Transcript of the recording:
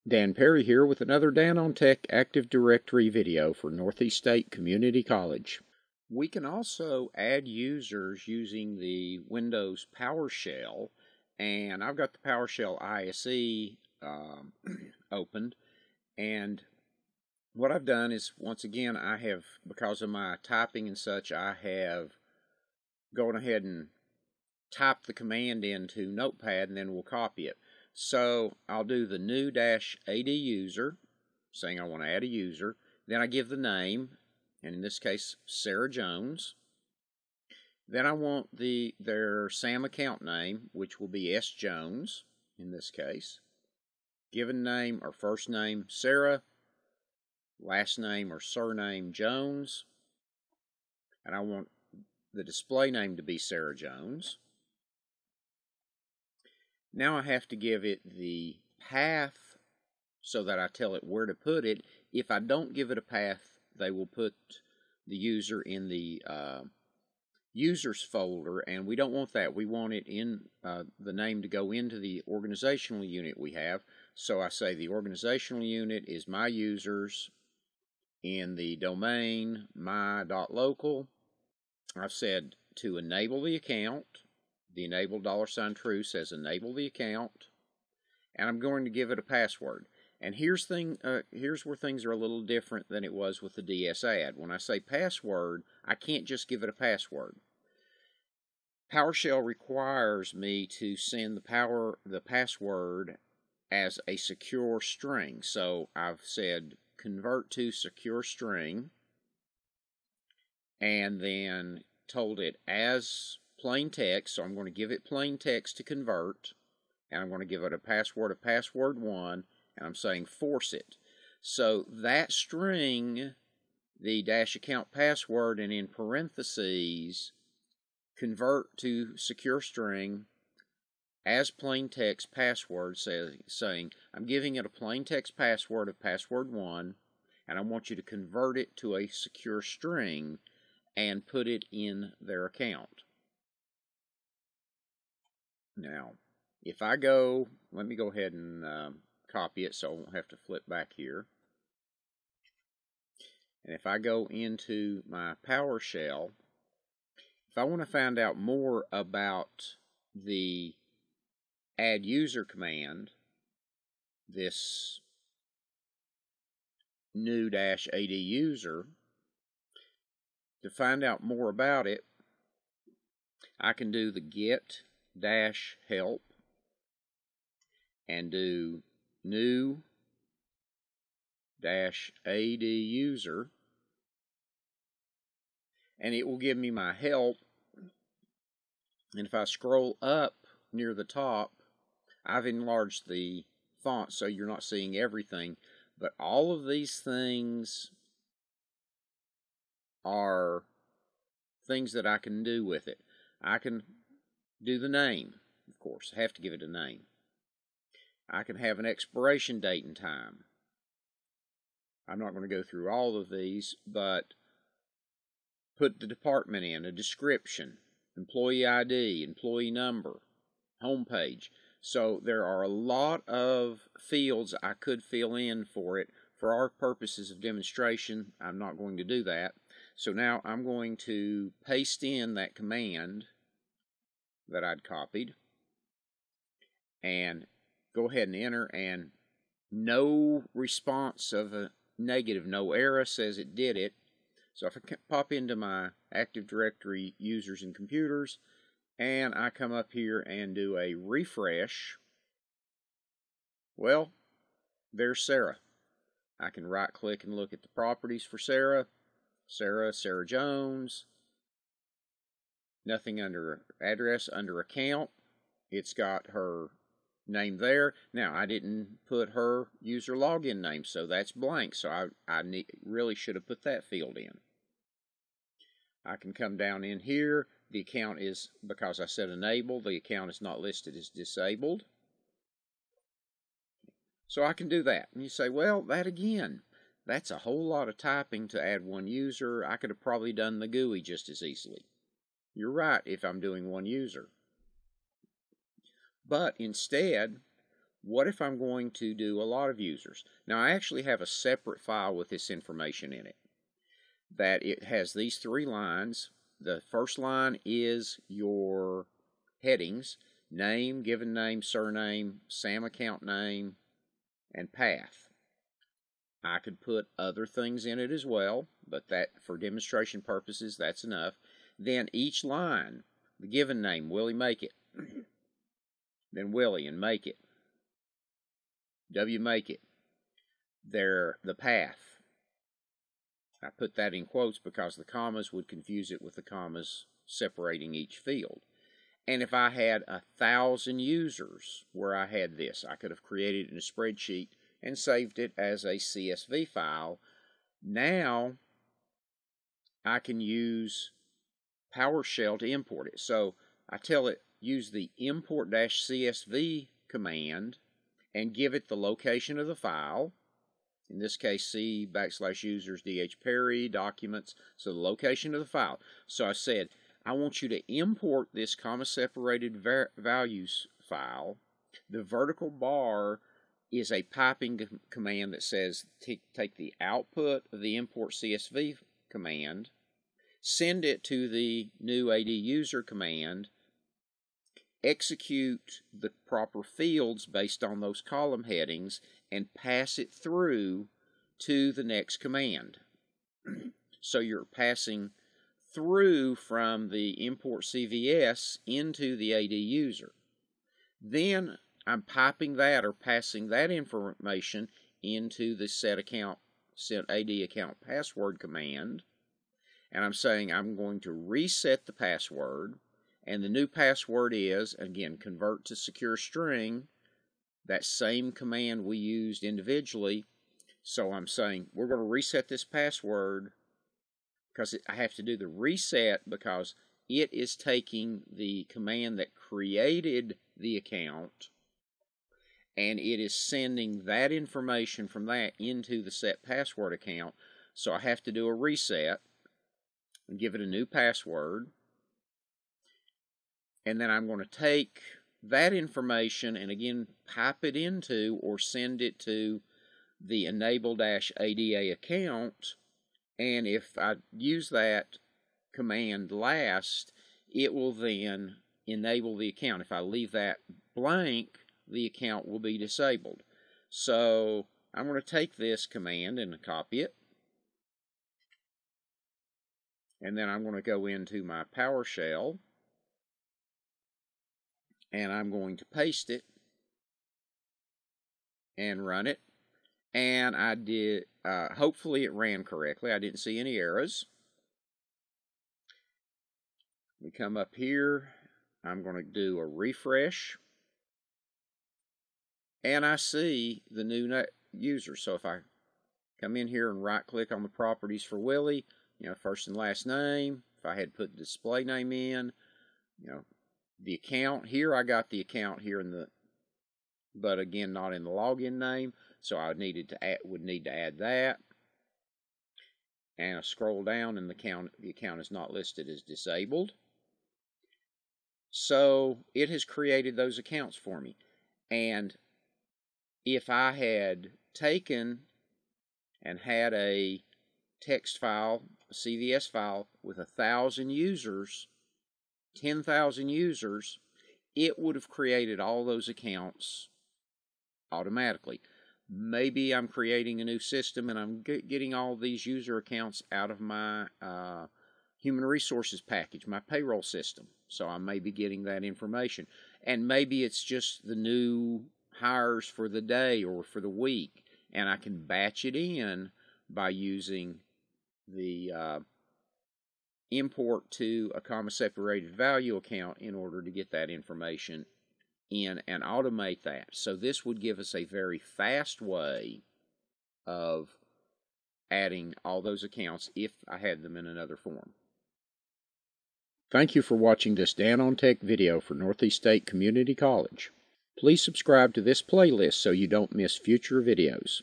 Dan Perry here with another Dan on Tech Active Directory video for Northeast State Community College. We can also add users using the Windows PowerShell, and I've got the PowerShell ISE opened, and what I've done is, once again, I have, because of my typing and such, I have gone ahead and typed the command into Notepad, and then we'll copy it. So I'll do the new -AD user, saying I want to add a user. Then I give the name, and in this case, Sarah Jones. Then I want their SAM account name, which will be S. Jones in this case. Given name or first name, Sarah. Last name or surname, Jones. And I want the display name to be Sarah Jones. Now I have to give it the path so that I tell it where to put it. If I don't give it a path, they will put the user in the users folder, and we don't want that. We want it in the name to go into the organizational unit we have. So I say the organizational unit is my users. In the domain my.local, I've said to enable the account. The enable $true says enable the account, and I'm going to give it a password. And here's where things are a little different than it was with the DS add. When I say password, I can't just give it a password. PowerShell requires me to send the password as a secure string. So I've said convert to secure string, and then told it as plain text, so I'm going to give it plain text to convert, and I'm going to give it a password of password1, and I'm saying force it. So that string, the -account password, and in parentheses, convert to secure string as plain text password, saying I'm giving it a plain text password of password1, and I want you to convert it to a secure string and put it in their account. Now, if I go, let me go ahead and copy it so I won't have to flip back here. And if I go into my PowerShell, if I want to find out more about the add user command, this new -AD user, to find out more about it, I can do the get-help and do new -AD user, and it will give me my help. And if I scroll up near the top, I've enlarged the font so you're not seeing everything, but all of these things are things that I can do with it. I can do the name, of course. I have to give it a name. I can have an expiration date and time. I'm not going to go through all of these, but put the department in, a description, employee ID, employee number, home page. So there are a lot of fields I could fill in for it. For our purposes of demonstration, I'm not going to do that. So now I'm going to paste in that command that I'd copied and go ahead and enter, and no response of a negative, no error, says it did it. So if I pop into my Active Directory users and computers, and I come up here and do a refresh, well, there's Sarah. I can right click and look at the properties for Sarah. Sarah Jones. Nothing under address, under account. It's got her name there. Now, I didn't put her user login name, so that's blank. So I really should have put that field in. I can come down in here. The account is, because I said enable, the account is not listed as disabled. So I can do that. And you say, well, that again, that's a whole lot of typing to add one user. I could have probably done the GUI just as easily. You're right if I'm doing one user. But instead, What if I'm going to do a lot of users? Now, I actually have a separate file with this information in it. That it has these 3 lines. The first line is your headings: name, given name, surname, SAM account name, and path. I could put other things in it as well, but that, for demonstration purposes, that's enough. Then each line, the given name, Willie Make It. Then Willie and Make It. W Make It. The path. I put that in quotes because the commas would confuse it with the commas separating each field. And if I had 1,000 users where I had this, I could have created it in a spreadsheet and saved it as a CSV file. Now I can use PowerShell to import it. So I tell it, use the import-csv command and give it the location of the file. In this case, C/users DH Perry documents. So the location of the file. So I said, I want you to import this comma-separated values file. The vertical bar is a piping command that says take the output of the import CSV command, send it to the new AD user command, execute the proper fields based on those column headings, and pass it through to the next command. So you're passing through from the import CVS into the AD user. Then I'm piping that or passing that information into the set AD account password command, and I'm saying I'm going to reset the password, and the new password is, again, convert to secure string, that same command we used individually. So I'm saying we're going to reset this password because I have to do the reset because it is taking the command that created the account and it is sending that information from that into the set password account. So I have to do a reset and give it a new password. And then I'm going to take that information and again pipe it into or send it to the enable-ada account, and if I use that command last, it will then enable the account. If I leave that blank, the account will be disabled. So I'm going to take this command and copy it, and then I'm going to go into my PowerShell and I'm going to paste it and run it. And I did, hopefully it ran correctly. I didn't see any errors. We come up here, I'm going to do a refresh, and I see the new user. So if I come in here and right click on the properties for Willie, first and last name, if I had put the display name in, the account here, I got the account here but again not in the login name, so I would need to add that. And I scroll down and the account is not listed as disabled. So it has created those accounts for me. And if I had taken and had a text file, a CVS file with 1,000 users, 10,000 users, it would have created all those accounts automatically. Maybe I'm creating a new system and I'm getting all these user accounts out of my human resources package, my payroll system. So I may be getting that information. And maybe it's just the new hires for the day or for the week, and I can batch it in by using the import to a comma-separated value account in order to get that information in and automate that. So this would give us a very fast way of adding all those accounts if I had them in another form. Thank you for watching this Dan on Tech video for Northeast State Community College. Please subscribe to this playlist so you don't miss future videos.